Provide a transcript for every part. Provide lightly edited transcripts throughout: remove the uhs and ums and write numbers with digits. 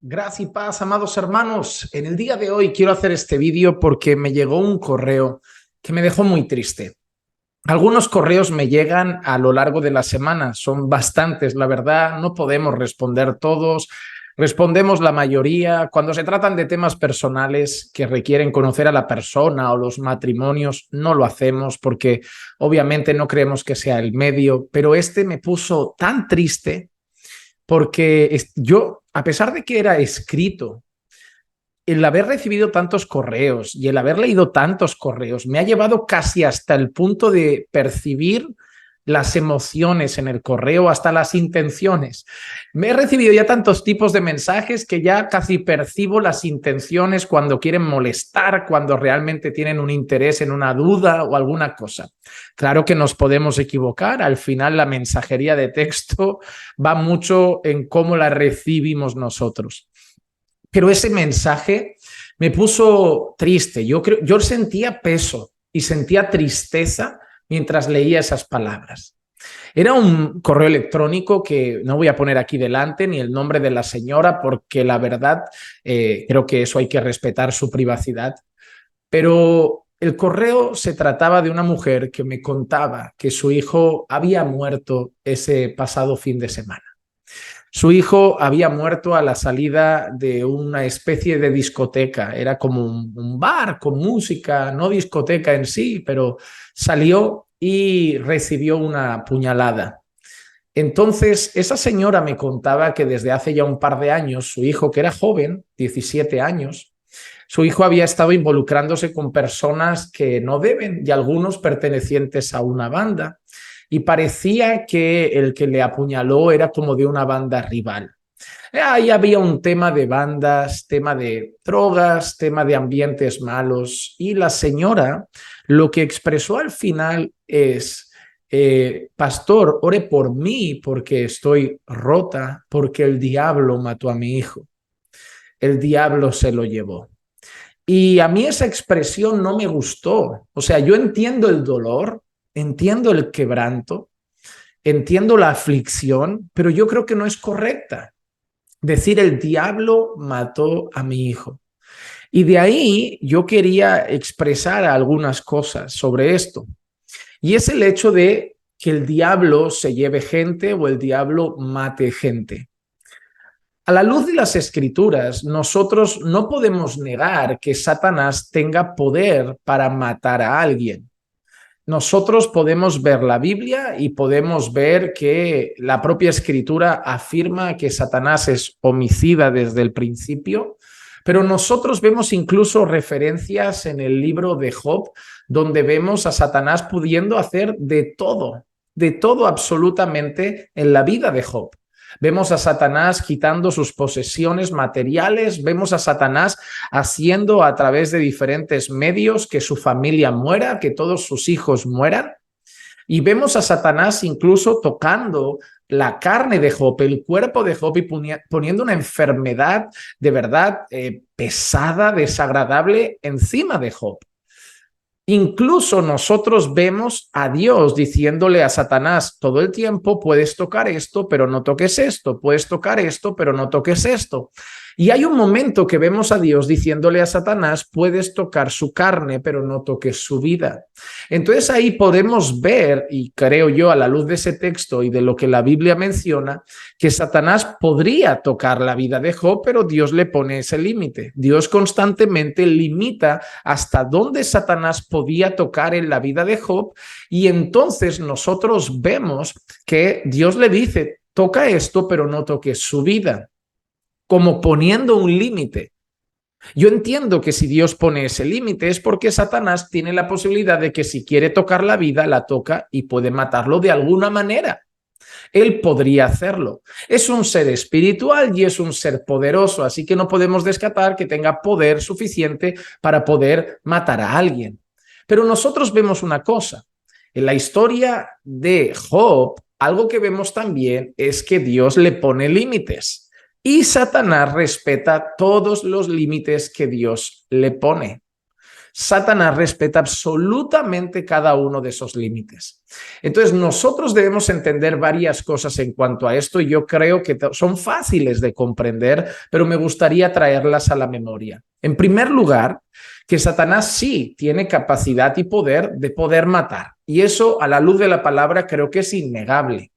Gracias y paz, amados hermanos. En el día de hoy quiero hacer este vídeo porque me llegó un correo que me dejó muy triste. Algunos correos me llegan a lo largo de la semana, son bastantes, la verdad, no podemos responder todos, respondemos la mayoría. Cuando se tratan de temas personales que requieren conocer a la persona o los matrimonios, no lo hacemos porque obviamente no creemos que sea el medio, pero este me puso tan triste porque yo, a pesar de que era escrito, el haber recibido tantos correos y el haber leído tantos correos me ha llevado casi hasta el punto de percibir las emociones en el correo, hasta las intenciones. Me he recibido ya tantos tipos de mensajes que ya casi percibo las intenciones cuando quieren molestar, cuando realmente tienen un interés en una duda o alguna cosa. Claro que nos podemos equivocar, al final la mensajería de texto va mucho en cómo la recibimos nosotros. Pero ese mensaje me puso triste. Yo sentía peso y sentía tristeza mientras leía esas palabras. Era un correo electrónico que no voy a poner aquí delante ni el nombre de la señora porque la verdad creo que eso hay que respetar su privacidad. Pero el correo se trataba de una mujer que me contaba que su hijo había muerto ese pasado fin de semana. Su hijo había muerto a la salida de una especie de discoteca. Era como un bar con música, no discoteca en sí, pero salió y recibió una puñalada. Entonces, esa señora me contaba que desde hace ya un par de años, su hijo, que era joven, 17 años, su hijo había estado involucrándose con personas que no deben y algunos pertenecientes a una banda. Y parecía que el que le apuñaló era como de una banda rival. Ahí había un tema de bandas, tema de drogas, tema de ambientes malos. Y la señora lo que expresó al final es, pastor, ore por mí porque estoy rota, porque el diablo mató a mi hijo. El diablo se lo llevó. Y a mí esa expresión no me gustó. O sea, yo entiendo el dolor, entiendo el quebranto, entiendo la aflicción, pero yo creo que no es correcta decir el diablo mató a mi hijo. Y de ahí yo quería expresar algunas cosas sobre esto. Y es el hecho de que el diablo se lleve gente o el diablo mate gente. A la luz de las escrituras, nosotros no podemos negar que Satanás tenga poder para matar a alguien. Nosotros podemos ver la Biblia y podemos ver que la propia escritura afirma que Satanás es homicida desde el principio, pero nosotros vemos incluso referencias en el libro de Job, donde vemos a Satanás pudiendo hacer de todo absolutamente en la vida de Job. Vemos a Satanás quitando sus posesiones materiales, vemos a Satanás haciendo a través de diferentes medios que su familia muera, que todos sus hijos mueran. Y vemos a Satanás incluso tocando la carne de Job, el cuerpo de Job y poniendo una enfermedad de verdad pesada, desagradable encima de Job. Incluso nosotros vemos a Dios diciéndole a Satanás todo el tiempo, puedes tocar esto, pero no toques esto, puedes tocar esto, pero no toques esto. Y hay un momento que vemos a Dios diciéndole a Satanás, puedes tocar su carne, pero no toques su vida. Entonces ahí podemos ver, y creo yo a la luz de ese texto y de lo que la Biblia menciona, que Satanás podría tocar la vida de Job, pero Dios le pone ese límite. Dios constantemente limita hasta dónde Satanás podía tocar en la vida de Job, y entonces nosotros vemos que Dios le dice, toca esto, pero no toques su vida, como poniendo un límite. Yo entiendo que si Dios pone ese límite es porque Satanás tiene la posibilidad de que si quiere tocar la vida, la toca y puede matarlo de alguna manera. Él podría hacerlo. Es un ser espiritual y es un ser poderoso, así que no podemos descartar que tenga poder suficiente para poder matar a alguien. Pero nosotros vemos una cosa. En la historia de Job, algo que vemos también es que Dios le pone límites. Y Satanás respeta todos los límites que Dios le pone. Satanás respeta absolutamente cada uno de esos límites. Entonces, nosotros debemos entender varias cosas en cuanto a esto y yo creo que son fáciles de comprender, pero me gustaría traerlas a la memoria. En primer lugar, que Satanás sí tiene capacidad y poder de poder matar. Y eso, a la luz de la palabra, creo que es innegable.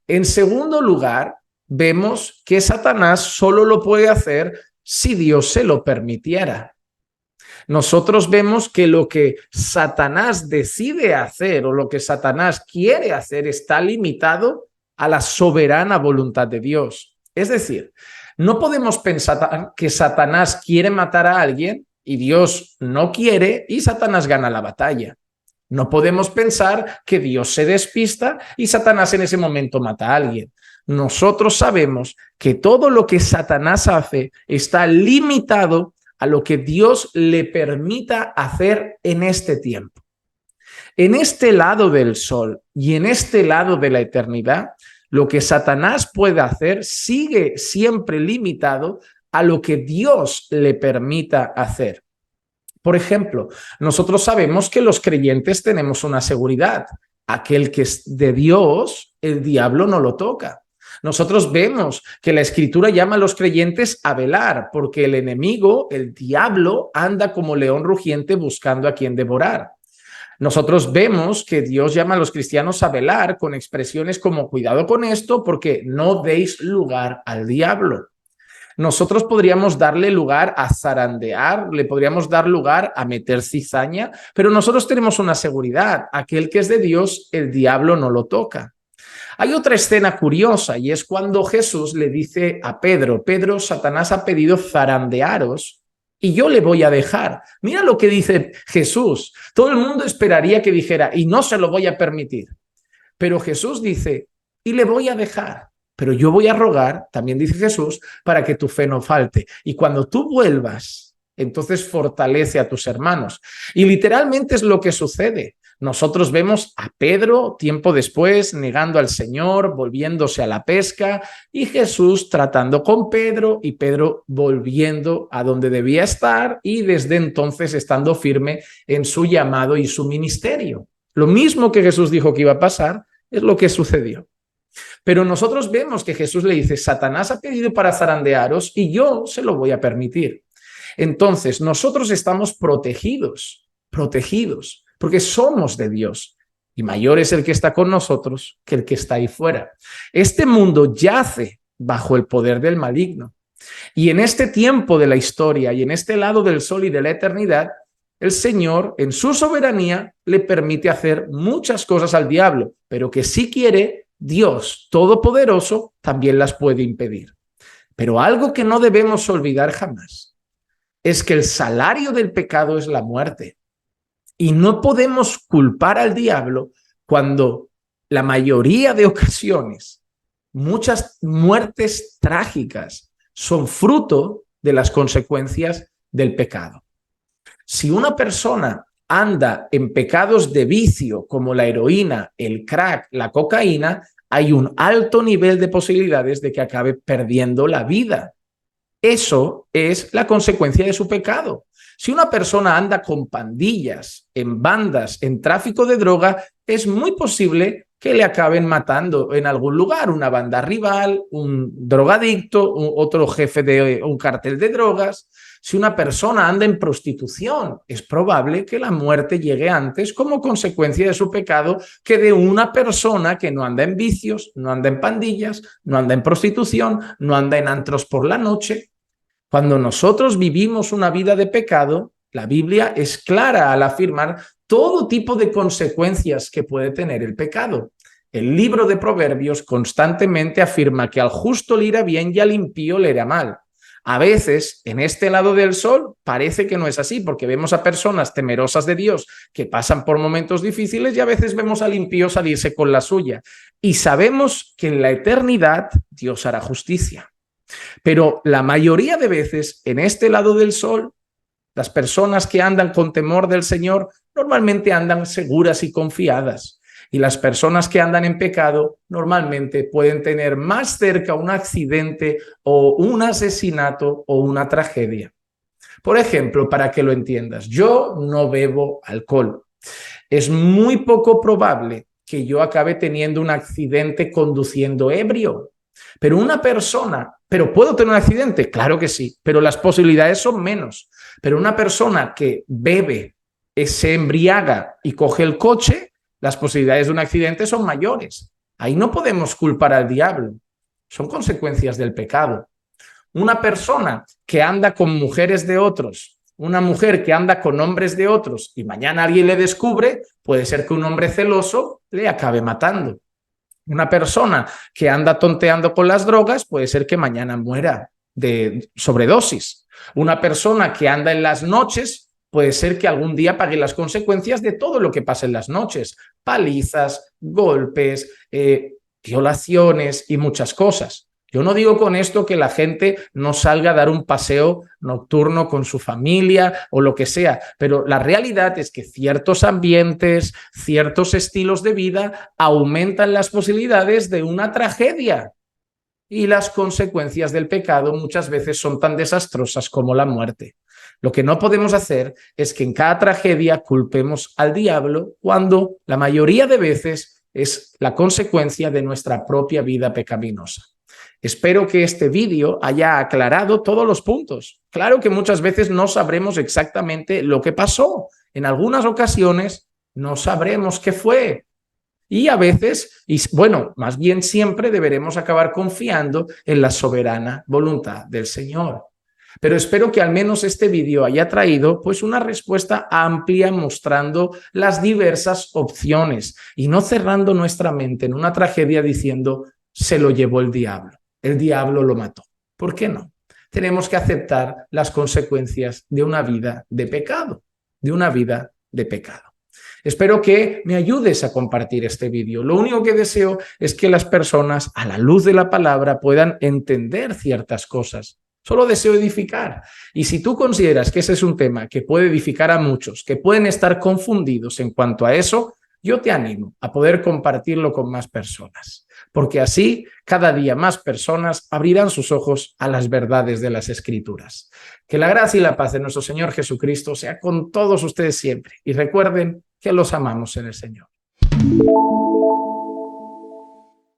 En segundo lugar, vemos que Satanás solo lo puede hacer si Dios se lo permitiera. Nosotros vemos que lo que Satanás decide hacer o lo que Satanás quiere hacer está limitado a la soberana voluntad de Dios. Es decir, no podemos pensar que Satanás quiere matar a alguien y Dios no quiere y Satanás gana la batalla. No podemos pensar que Dios se despista y Satanás en ese momento mata a alguien. Nosotros sabemos que todo lo que Satanás hace está limitado a lo que Dios le permita hacer en este tiempo. En este lado del sol y en este lado de la eternidad, lo que Satanás puede hacer sigue siempre limitado a lo que Dios le permita hacer. Por ejemplo, nosotros sabemos que los creyentes tenemos una seguridad. Aquel que es de Dios, el diablo no lo toca. Nosotros vemos que la Escritura llama a los creyentes a velar, porque el enemigo, el diablo, anda como león rugiente buscando a quien devorar. Nosotros vemos que Dios llama a los cristianos a velar con expresiones como cuidado con esto, porque no deis lugar al diablo. Nosotros podríamos darle lugar a zarandear, le podríamos dar lugar a meter cizaña, pero nosotros tenemos una seguridad. Aquel que es de Dios, el diablo no lo toca. Hay otra escena curiosa y es cuando Jesús le dice a Pedro, Pedro, Satanás ha pedido zarandearos y yo le voy a dejar. Mira lo que dice Jesús. Todo el mundo esperaría que dijera, y no se lo voy a permitir. Pero Jesús dice, y le voy a dejar. Pero yo voy a rogar, también dice Jesús, para que tu fe no falte. Y cuando tú vuelvas, entonces fortalece a tus hermanos. Y literalmente es lo que sucede. Nosotros vemos a Pedro tiempo después negando al Señor, volviéndose a la pesca, y Jesús tratando con Pedro y Pedro volviendo a donde debía estar y desde entonces estando firme en su llamado y su ministerio. Lo mismo que Jesús dijo que iba a pasar es lo que sucedió. Pero nosotros vemos que Jesús le dice, Satanás ha pedido para zarandearos y yo se lo voy a permitir. Entonces, nosotros estamos protegidos, porque somos de Dios. Y mayor es el que está con nosotros que el que está ahí fuera. Este mundo yace bajo el poder del maligno. Y en este tiempo de la historia y en este lado del sol y de la eternidad, el Señor, en su soberanía, le permite hacer muchas cosas al diablo, pero que si quiere, Dios Todopoderoso también las puede impedir. Pero algo que no debemos olvidar jamás es que el salario del pecado es la muerte. Y no podemos culpar al diablo cuando la mayoría de ocasiones, muchas muertes trágicas son fruto de las consecuencias del pecado. Si una persona anda en pecados de vicio como la heroína, el crack, la cocaína, hay un alto nivel de posibilidades de que acabe perdiendo la vida. Eso es la consecuencia de su pecado. Si una persona anda con pandillas, en bandas, en tráfico de droga, es muy posible que le acaben matando en algún lugar, una banda rival, un drogadicto, otro jefe de un cartel de drogas. Si una persona anda en prostitución, es probable que la muerte llegue antes como consecuencia de su pecado que de una persona que no anda en vicios, no anda en pandillas, no anda en prostitución, no anda en antros por la noche. Cuando nosotros vivimos una vida de pecado, la Biblia es clara al afirmar todo tipo de consecuencias que puede tener el pecado. El libro de Proverbios constantemente afirma que al justo le irá bien y al impío le irá mal. A veces, en este lado del sol, parece que no es así, porque vemos a personas temerosas de Dios que pasan por momentos difíciles y a veces vemos al impío salirse con la suya. Y sabemos que en la eternidad Dios hará justicia. Pero la mayoría de veces, en este lado del sol, las personas que andan con temor del Señor normalmente andan seguras y confiadas. Y las personas que andan en pecado normalmente pueden tener más cerca un accidente o un asesinato o una tragedia. Por ejemplo, para que lo entiendas, yo no bebo alcohol. Es muy poco probable que yo acabe teniendo un accidente conduciendo ebrio. Pero ¿puedo tener un accidente? Claro que sí, pero las posibilidades son menos. Pero una persona que bebe, se embriaga y coge el coche, las posibilidades de un accidente son mayores. Ahí no podemos culpar al diablo. Son consecuencias del pecado. Una persona que anda con mujeres de otros, una mujer que anda con hombres de otros y mañana alguien le descubre, puede ser que un hombre celoso le acabe matando. Una persona que anda tonteando con las drogas puede ser que mañana muera de sobredosis. Una persona que anda en las noches puede ser que algún día pague las consecuencias de todo lo que pasa en las noches. Palizas, golpes, violaciones y muchas cosas. Yo no digo con esto que la gente no salga a dar un paseo nocturno con su familia o lo que sea, pero la realidad es que ciertos ambientes, ciertos estilos de vida aumentan las posibilidades de una tragedia y las consecuencias del pecado muchas veces son tan desastrosas como la muerte. Lo que no podemos hacer es que en cada tragedia culpemos al diablo cuando la mayoría de veces es la consecuencia de nuestra propia vida pecaminosa. Espero que este vídeo haya aclarado todos los puntos. Claro que muchas veces no sabremos exactamente lo que pasó. En algunas ocasiones no sabremos qué fue. Y a veces, y bueno, más bien siempre deberemos acabar confiando en la soberana voluntad del Señor. Pero espero que al menos este vídeo haya traído pues una respuesta amplia mostrando las diversas opciones y no cerrando nuestra mente en una tragedia diciendo se lo llevó el diablo lo mató. ¿Por qué no? Tenemos que aceptar las consecuencias de una vida de pecado, Espero que me ayudes a compartir este vídeo. Lo único que deseo es que las personas, a la luz de la palabra, puedan entender ciertas cosas. Solo deseo edificar. Y si tú consideras que ese es un tema que puede edificar a muchos, que pueden estar confundidos en cuanto a eso, yo te animo a poder compartirlo con más personas, porque así cada día más personas abrirán sus ojos a las verdades de las Escrituras. Que la gracia y la paz de nuestro Señor Jesucristo sea con todos ustedes siempre y recuerden que los amamos en el Señor.